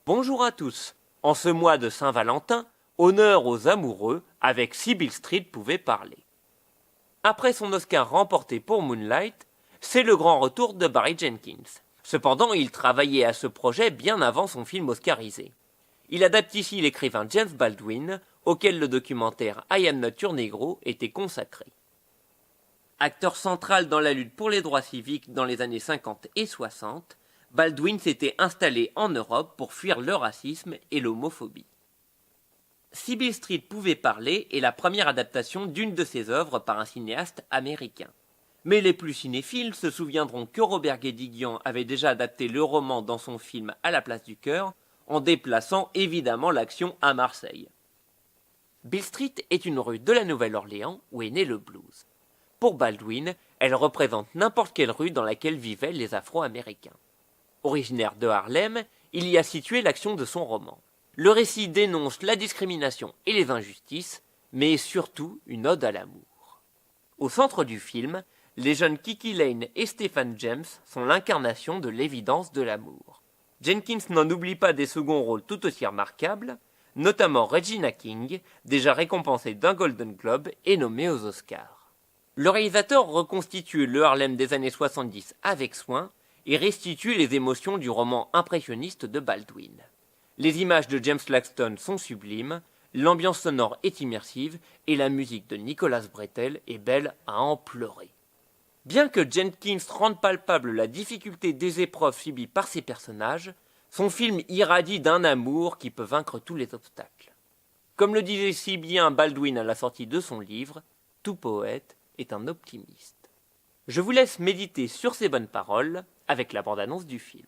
Bonjour à tous. En ce mois de Saint-Valentin, honneur aux amoureux, avec Sybil Street pouvait parler. Après son Oscar remporté pour Moonlight, c'est le grand retour de Barry Jenkins. Cependant, il travaillait à ce projet bien avant son film oscarisé. Il adapte ici l'écrivain James Baldwin, auquel le documentaire I Am Not Your Negro était consacré. Acteur central dans la lutte pour les droits civiques dans les années 50 et 60, Baldwin s'était installé en Europe pour fuir le racisme et l'homophobie. Sybil Street pouvait parler est la première adaptation d'une de ses œuvres par un cinéaste américain. Mais les plus cinéphiles se souviendront que Robert Guédiguian avait déjà adapté le roman dans son film À la place du cœur, en déplaçant évidemment l'action à Marseille. Beale Street est une rue de la Nouvelle-Orléans où est né le blues. Pour Baldwin, elle représente n'importe quelle rue dans laquelle vivaient les Afro-Américains. Originaire de Harlem, il y a situé l'action de son roman. Le récit dénonce la discrimination et les injustices, mais est surtout une ode à l'amour. Au centre du film, les jeunes Kiki Lane et Stephan James sont l'incarnation de l'évidence de l'amour. Jenkins n'en oublie pas des seconds rôles tout aussi remarquables, notamment Regina King, déjà récompensée d'un Golden Globe et nommée aux Oscars. Le réalisateur reconstitue le Harlem des années 70 avec soin et restitue les émotions du roman impressionniste de Baldwin. Les images de James Laxton sont sublimes, l'ambiance sonore est immersive et la musique de Nicolas Brettel est belle à en pleurer. Bien que Jenkins rende palpable la difficulté des épreuves subies par ses personnages, son film irradie d'un amour qui peut vaincre tous les obstacles. Comme le disait si bien Baldwin à la sortie de son livre, tout poète est un optimiste. Je vous laisse méditer sur ces bonnes paroles avec la bande-annonce du film.